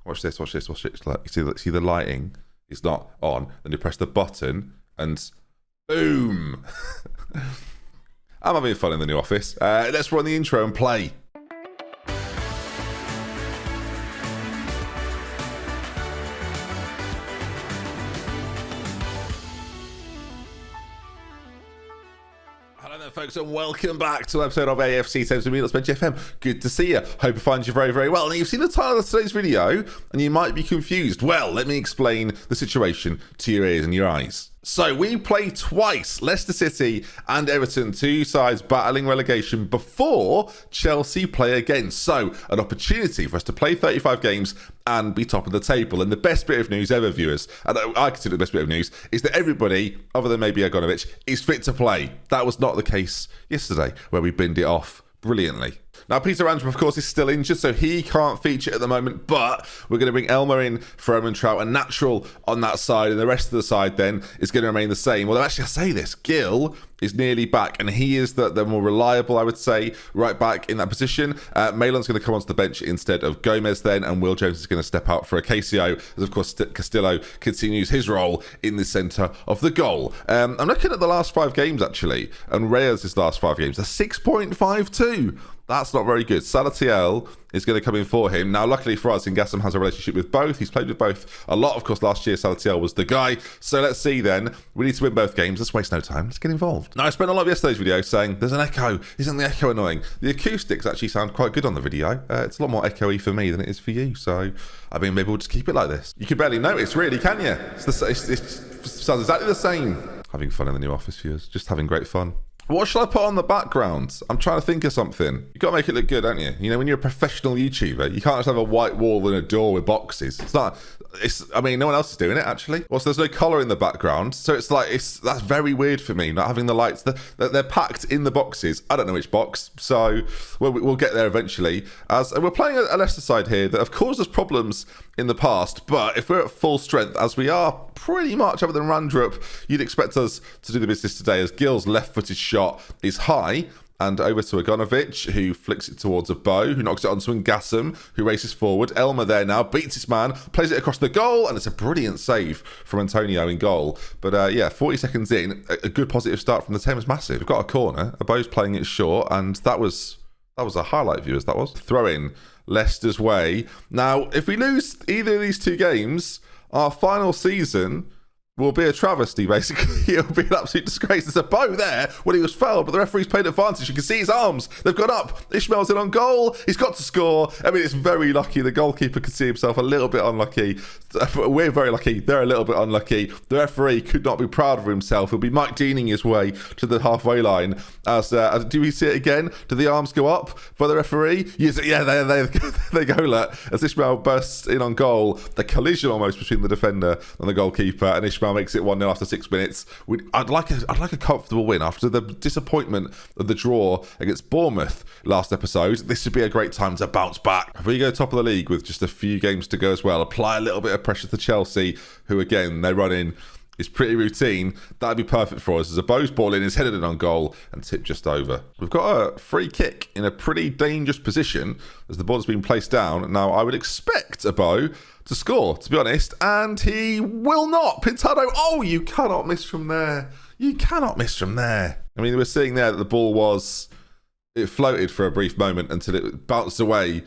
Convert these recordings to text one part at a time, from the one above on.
Watch this, watch this, watch this. Like, you see the lighting is not on. Then you press the button and boom. I'm having fun in the new office. Let's run the intro and play. Folks, and welcome back to an episode of AFC Thames with me, DoctorBenjyFM. Good to see you. Hope you find you very, very well. Now, you've seen the title of today's video, and you might be confused. Well, let me explain the situation to your ears and your eyes. So, we play twice, Leicester City and Everton, two sides battling relegation before Chelsea play again. So, an opportunity for us to play 35 games and be top of the table. And the best bit of news ever, viewers, and I consider the best bit of news, is that everybody, other than maybe Agonovich, is fit to play. That was not the case yesterday, where we binned it off brilliantly. Now, Peter Andrew, of course, is still injured, so he can't feature at the moment, but we're going to bring Elmer in for Trout, a natural on that side, and the rest of the side then is going to remain the same. Well, actually, I say this, Gil is nearly back, and he is the more reliable, I would say, right back in that position. Malon's going to come onto the bench instead of Gomez then, and Will Jones is going to step out for a KCO, as of course Castillo continues his role in the centre of the goal. I'm looking at the last 5 games, actually, and Reyes' last 5 games, a 6.52. That's not very good. Salatiel is going to come in for him. Now, luckily for us, Ngassam has a relationship with both. He's played with both a lot. Of course, last year, Salatiel was the guy. So let's see then. We need to win both games. Let's waste no time. Let's get involved. Now, I spent a lot of yesterday's video saying there's an echo. Isn't the echo annoying? The acoustics actually sound quite good on the video. It's a lot more echoey for me than it is for you. So, I mean, maybe we'll just keep it like this. You can barely notice, really, can you? It sounds exactly the same. Having fun in the new office, viewers. Just having great fun. What shall I put on the background? I'm trying to think of something. You've got to make it look good, don't you? You know, when you're a professional YouTuber, you can't just have a white wall and a door with boxes. I mean, no one else is doing it, actually. Also, there's no collar in the background. So that's very weird for me, not having the lights. They're packed in the boxes. I don't know which box. So we'll get there eventually. And we're playing a Leicester side here that have caused us problems in the past. But if we're at full strength, as we are pretty much other than Randrup, you'd expect us to do the business today, as Gil's left-footed shot is high. And over to Agonovich, who flicks it towards a Bow, who knocks it onto Ngassam, who races forward. Elmer there now, beats his man, plays it across the goal, and it's a brilliant save from Antonio in goal. But yeah, 40 seconds in, a good positive start from the Thames massive. We've got a corner, a Bow's playing it short, and that was a highlight, viewers, that was. Throw in Leicester's way. Now, if we lose either of these two games, our final season will be a travesty, basically. It'll be an absolute disgrace. There's a Bow there when he was fouled, but the referee's played advantage. You can see his arms. They've gone up. Ishmael's in on goal. He's got to score. I mean, it's very lucky. The goalkeeper could see himself a little bit unlucky. We're very lucky. They're a little bit unlucky. The referee could not be proud of himself. He'll be Mike Deaning his way to the halfway line. Do we see it again? Do the arms go up by the referee? Yes, yeah, they go. Look, as Ishmael bursts in on goal, the collision almost between the defender and the goalkeeper, and Ishmael makes it 1-0 after 6 minutes. I'd like a comfortable win after the disappointment of the draw against Bournemouth last episode. This would be a great time to bounce back. If we go top of the league with just a few games to go as well, apply a little bit of pressure to Chelsea, who again, they run in is pretty routine. That'd be perfect for us as a Bow's ball in is headed in on goal and tipped just over. We've got a free kick in a pretty dangerous position as the ball has been placed down. Now, I would expect a Bow to score, to be honest, and he will not. Pintado, oh, you cannot miss from there. You cannot miss from there. I mean, we're seeing there that the ball it floated for a brief moment until it bounced away.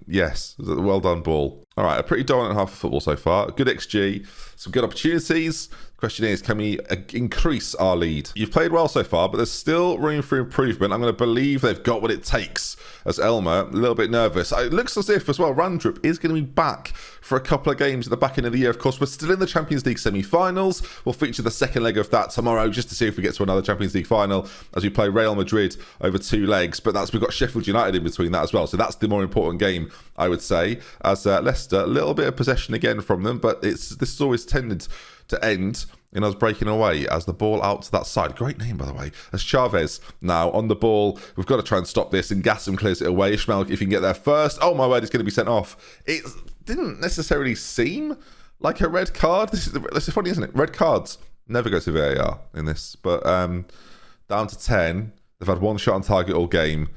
Yes, well done ball. All right, a pretty dominant half of football so far. Good XG, some good opportunities. The question is, can we increase our lead? You've played well so far, but there's still room for improvement. I'm going to believe they've got what it takes. As Elmer, a little bit nervous. It looks as if, as well, Randrup is going to be back for a couple of games at the back end of the year. Of course, we're still in the Champions League semi-finals. We'll feature the second leg of that tomorrow, just to see if we get to another Champions League final as we play Real Madrid over 2 legs. But we've got Sheffield United in between that as well. So that's the more important game, I would say. As Leicester, a little bit of possession again from them, but this has always tended to end in us breaking away as the ball out to that side. Great name, by the way. As Chavez now on the ball. We've got to try and stop this, and Ngassam clears it away. Ishmael, if he can get there first. Oh, my word, it's going to be sent off. It didn't necessarily seem like a red card. This is funny, isn't it? Red cards never go to VAR in this. But down to 10. They've had one shot on target all game.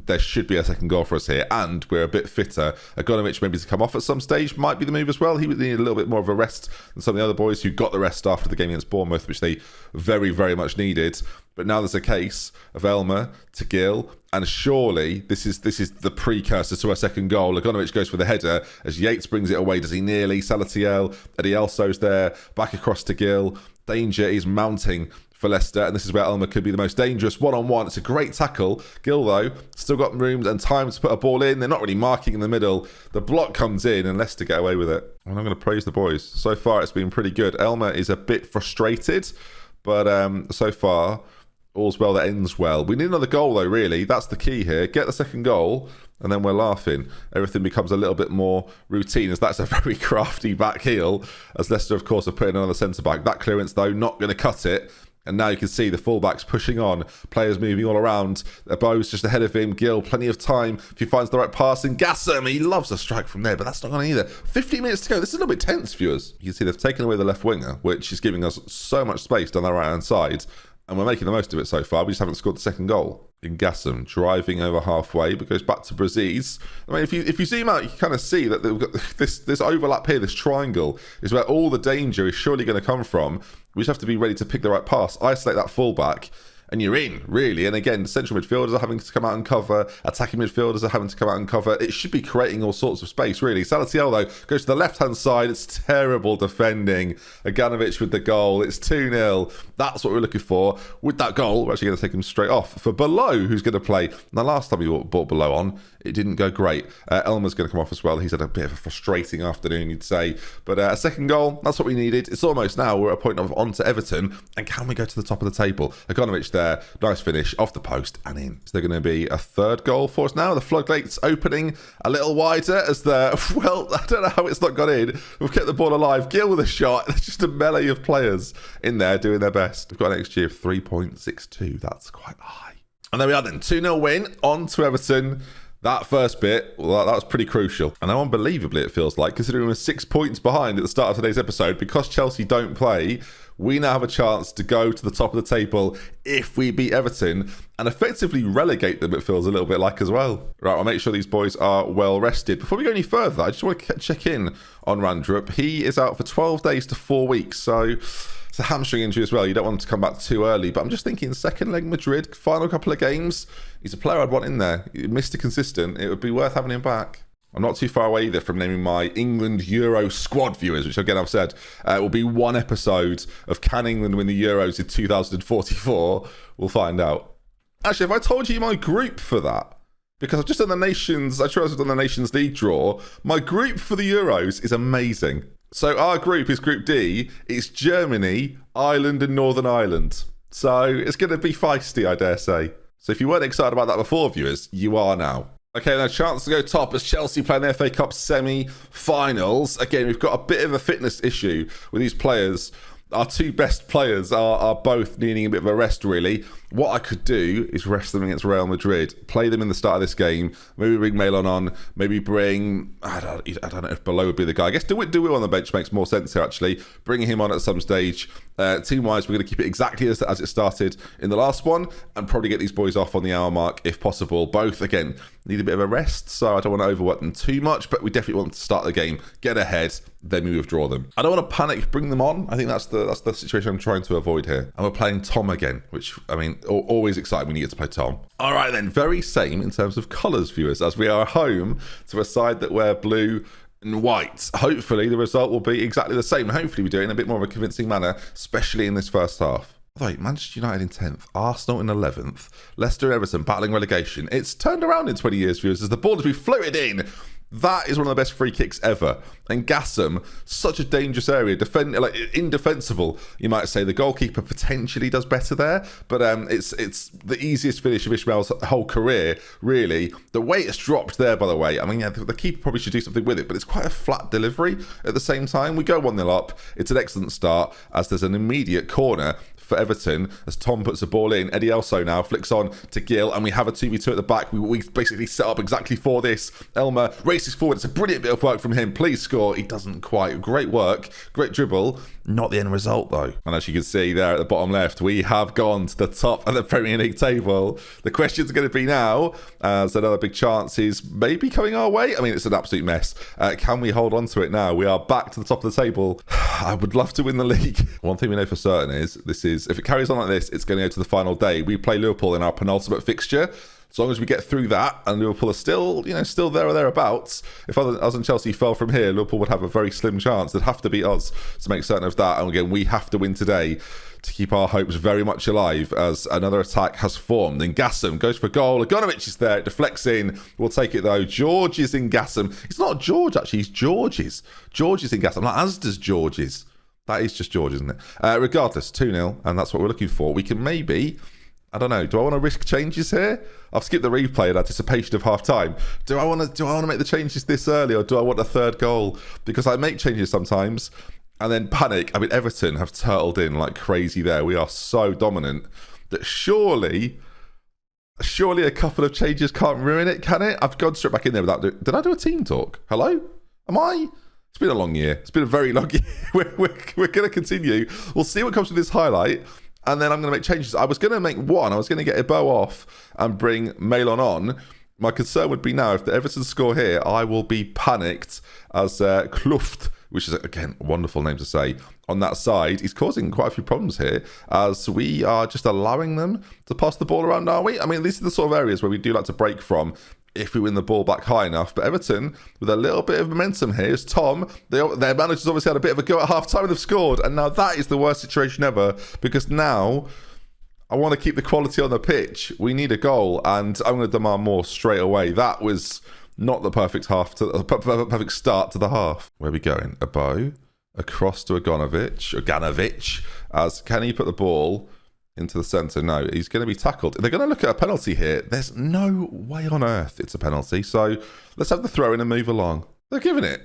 there should be a second goal for us here, and we're a bit fitter. Agonovich maybe to come off at some stage might be the move as well. He would need a little bit more of a rest than some of the other boys who got the rest after the game against Bournemouth, which they very, very much needed. But now there's a case of Elmer to Gill, and surely this is the precursor to a second goal. Agonovich goes for the header as Yates brings it away. Does he nearly? Salatiel, Eddie Elso's there, back across to Gill. Danger is mounting for Leicester, and this is where Elmer could be the most dangerous one-on-one. It's a great tackle. Gill, though, still got room and time to put a ball in. They're not really marking in the middle. The block comes in, and Leicester get away with it. And I'm going to praise the boys. So far, it's been pretty good. Elmer is a bit frustrated, but so far, all's well that ends well. We need another goal, though, really. That's the key here. Get the second goal, and then we're laughing. Everything becomes a little bit more routine, as that's a very crafty back heel, as Leicester, of course, have put in another centre-back. That clearance, though, not going to cut it. And now you can see the fullbacks pushing on, players moving all around. Bow's just ahead of him. Gill, plenty of time if he finds the right pass. And Gassam, he loves a strike from there, but that's not going to either. 15 minutes to go. This is a little bit tense, viewers. You can see they've taken away the left winger, which is giving us so much space down the right-hand side. And we're making the most of it so far. We just haven't scored the second goal. In Gassam, driving over halfway, but goes back to Braziz. I mean, if you zoom out, you can kind of see that we've got this overlap here, this triangle, is where all the danger is surely going to come from. We just have to be ready to pick the right pass, isolate that fullback, and you're in, really. And again, central midfielders are having to come out and cover. Attacking midfielders are having to come out and cover. It should be creating all sorts of space, really. Salatiel, though, goes to the left-hand side. It's terrible defending. Aganovich with the goal. It's 2-0. That's what we're looking for. With that goal, we're actually going to take him straight off for Below, who's going to play. Now, last time we brought Below on, it didn't go great. Elmer's going to come off as well. He's had a bit of a frustrating afternoon, you'd say. But a second goal, that's what we needed. It's almost now. We're at a point of on to Everton. And can we go to the top of the table? Agonovich there. Nice finish. Off the post and in. Is there going to be a third goal for us now? The floodgates opening a little wider as well, I don't know how it's not got in. We've kept the ball alive. Gill with a shot. There's just a melee of players in there doing their best. We've got an XG of 3.62. That's quite high. And there we are then. 2-0 win. On to Everton. That first bit, well, that was pretty crucial. And how unbelievably it feels like, considering we're 6 points behind at the start of today's episode, because Chelsea don't play, we now have a chance to go to the top of the table if we beat Everton and effectively relegate them, it feels a little bit like as well. Right, I'll make sure these boys are well rested. Before we go any further, I just want to check in on Randrup. He is out for 12 days to 4 weeks, so it's a hamstring injury as well. You don't want him to come back too early, but I'm just thinking second leg Madrid, final couple of games. He's a player I'd want in there. Mr. Consistent. It would be worth having him back. I'm not too far away either from naming my England Euro squad viewers, which again I've said will be one episode of Can England win the Euros in 2044? We'll find out. Actually, have I told you my group for that? Because I've just done the Nations, I've done the Nations League draw. My group for the Euros is amazing. So our group is Group D. It's Germany, Ireland and Northern Ireland. So it's going to be feisty, I dare say. So if you weren't excited about that before, viewers, you are now. Okay, now chance to go top as Chelsea play in the FA Cup semi-finals. Again, we've got a bit of a fitness issue with these players. Our two best players are both needing a bit of a rest, really. What I could do is rest them against Real Madrid, play them in the start of this game, maybe bring Malon on, maybe bring, I don't know if Below would be the guy. I guess DeWitt on the bench makes more sense here, actually. Bringing him on at some stage. Team-wise, we're going to keep it exactly as it started in the last one and probably get these boys off on the hour mark if possible. Both, again, need a bit of a rest, so I don't want to overwork them too much, but we definitely want to start the game, get ahead, then we withdraw them. I don't want to panic, bring them on. I think that's the situation I'm trying to avoid here. And we're playing Tom again, which, I mean, always exciting when you get to play Tom. All right, then, very same in terms of colours, viewers, as we are home to a side that wear blue and white. Hopefully, the result will be exactly the same. Hopefully, we do it in a bit more of a convincing manner, especially in this first half. Right, Manchester United in 10th, Arsenal in 11th, Leicester and Everton battling relegation. It's turned around in 20 years, viewers, as the ball has been floated in. That is one of the best free kicks ever. And Gassam, such a dangerous area, indefensible, you might say. The goalkeeper potentially does better there, but it's the easiest finish of Ismail's whole career, really. The way it's dropped there, by the way, I mean, yeah, the keeper probably should do something with it, but it's quite a flat delivery at the same time. We go 1-0 up. It's an excellent start, as there's an immediate corner for Everton as Tom puts the ball in. Eddie Elso now flicks on to Gil, and we have a 2v2 at the back. We basically set up exactly for this. Elmer races forward. It's a brilliant bit of work from him. Please score. He doesn't quite. Great work. Great dribble. Not the end result, though. And as you can see there at the bottom left, we have gone to the top of the Premier League table. The questions are going to be now, as another big chance is maybe coming our way. I mean, it's an absolute mess. Can we hold on to it now? We are back to the top of the table. I would love to win the league. One thing we know for certain is if it carries on like this, it's going to go to the final day. We play Liverpool in our penultimate fixture. As long as we get through that, and Liverpool are still there or thereabouts. If us and Chelsea fell from here, Liverpool would have a very slim chance. They'd have to beat us to make certain of that. And again, we have to win today to keep our hopes very much alive, as another attack has formed. And Gassam goes for goal. Agonovic is there. It deflects in. We'll take it, though. George is in Gassam. It's not George, actually. It's George's. George is in Gassam. Like, as does George's. That is just George, isn't it? Regardless, 2-0, and that's what we're looking for. We can maybe... I don't know. Do I want to risk changes here? I've skipped the replay in anticipation of half time. Do I want to make the changes this early, or do I want a third goal? Because I make changes sometimes and then panic. I mean, Everton have turtled in like crazy there. We are so dominant that surely a couple of changes can't ruin it, can it? I've gone straight back in there without did I do a team talk? Hello? Am I? It's been a long year. It's been a very long year. We're going to continue. We'll see what comes from this highlight. And then I'm going to make changes. I was going to make one. I was going to get Ebo off and bring Malon on. My concern would be now, if the Everton score here, I will be panicked as Kluft, which is, again, a wonderful name to say, on that side. He's causing quite a few problems here, as we are just allowing them to pass the ball around, are we? I mean, these are the sort of areas where we do like to break from if we win the ball back high enough. But Everton, with a little bit of momentum here, is Tom. Their manager's obviously had a bit of a go at half-time and they've scored. And now that is the worst situation ever, because now I want to keep the quality on the pitch. We need a goal, and I'm going to demand more straight away. That was not the perfect perfect start to the half. Where are we going? A bow across to Aganovic. As can he put the ball into the centre? No, he's going to be tackled. They're going to look at a penalty here. There's no way on earth it's a penalty. So let's have the throw in and move along. They've given it.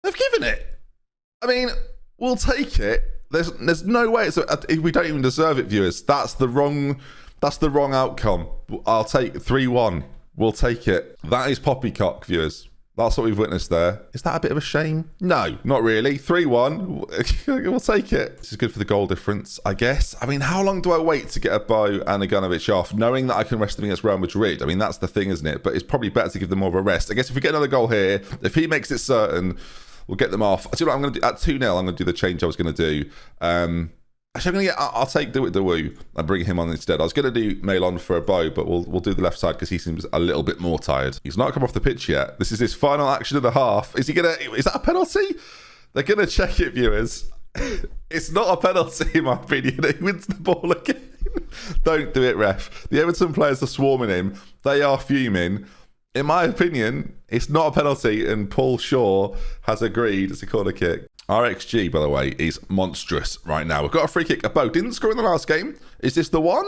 I mean, we'll take it. There's no way we don't even deserve it, viewers. That's the wrong outcome. I'll take 3-1. We'll take it. That is poppycock, viewers. That's what we've witnessed there. Is that a bit of a shame? No, not really. 3-1. We'll take it. This is good for the goal difference, I guess. I mean, how long do I wait to get a Bow and a Aganovic off, knowing that I can rest them against Real Madrid? I mean, that's the thing, isn't it? But it's probably better to give them more of a rest. I guess if we get another goal here, if he makes it certain, we'll get them off. Do you know what I'm going to do? At 2-0, I'm going to do the change I was going to do. Actually, I'll take Dawu and bring him on instead. I was going to do Malon for a Bow, but we'll do the left side because he seems a little bit more tired. He's not come off the pitch yet. This is his final action of the half. Is that a penalty? They're going to check it, viewers. It's not a penalty, in my opinion. He wins the ball again. Don't do it, ref. The Everton players are swarming him. They are fuming. In my opinion, it's not a penalty, and Paul Shaw has agreed it's a corner kick. Our XG, by the way, is monstrous right now. We've got a free kick. A Bow didn't score in the last game. Is this the one?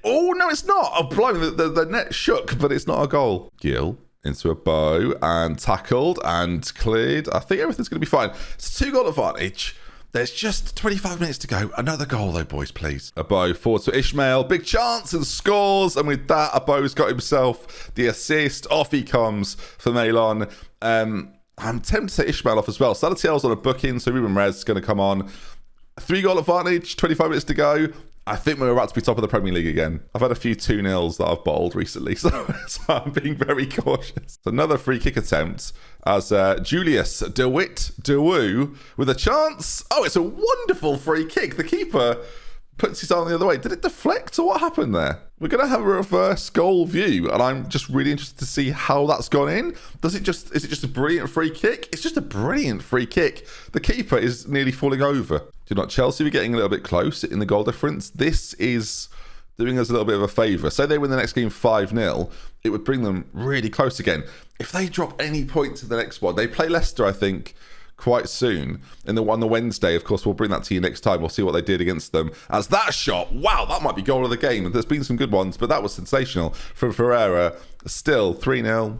Oh, no, it's not. Oh, blimey, the net shook, but it's not a goal. Gil into a Bow and tackled and cleared. I think everything's going to be fine. It's a 2-goal advantage. There's just 25 minutes to go. Another goal, though, boys, please. A Bow forward to Ishmael. Big chance and scores. And with that, a Bow's got himself the assist. Off he comes for Malon. I'm tempted to say Ishmael off as well. Salatiel's on a booking, so Ruben Rez is going to come on. 3-goal advantage, 25 minutes to go. I think we're about to be top of the Premier League again. I've had a few 2-0s that I've bottled recently, so I'm being very cautious. Another free kick attempt as Julius Dawu with a chance. Oh, it's a wonderful free kick. The keeper puts his arm the other way. Did it deflect, or what happened there? We're going to have a reverse goal view, and I'm just really interested to see how that's gone in. Is it just a brilliant free kick? It's just a brilliant free kick. The keeper is nearly falling over. Do you know what? Chelsea were getting a little bit close in the goal difference. This is doing us a little bit of a favour. Say they win the next game 5-0, it would bring them really close again. If they drop any points in the next one, they play Leicester, I think, quite soon. On the Wednesday, of course, we'll bring that to you next time. We'll see what they did against them. As that shot, wow, that might be goal of the game. There's been some good ones, but that was sensational from Ferreira. Still, 3-0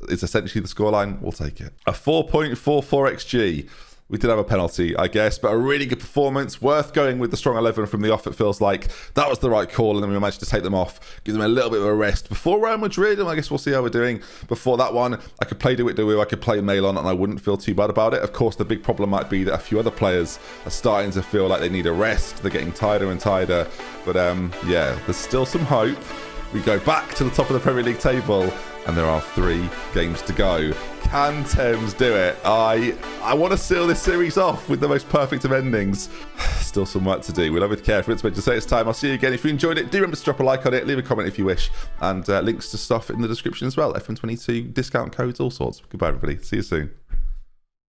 is essentially the scoreline. We'll take it. A 4.44 XG. We did have a penalty, I guess, but a really good performance. Worth going with the strong 11 from the off. It feels like that was the right call, and then we managed to take them off, give them a little bit of a rest before Real Madrid, and I guess we'll see how we're doing. Before that one, I could play DeWitt, I could play Malon, and I wouldn't feel too bad about it. Of course, the big problem might be that a few other players are starting to feel like they need a rest. They're getting tighter and tighter, but yeah, there's still some hope. We go back to the top of the Premier League table, and there are 3 games to go. Can Thames do it? I want to seal this series off with the most perfect of endings. Still some work to do. We love it, care. For it's meant to say it's time. I'll see you again. If you enjoyed it, do remember to drop a like on it, leave a comment if you wish, and links to stuff in the description as well. FM22 discount codes, all sorts. Goodbye, everybody. See you soon.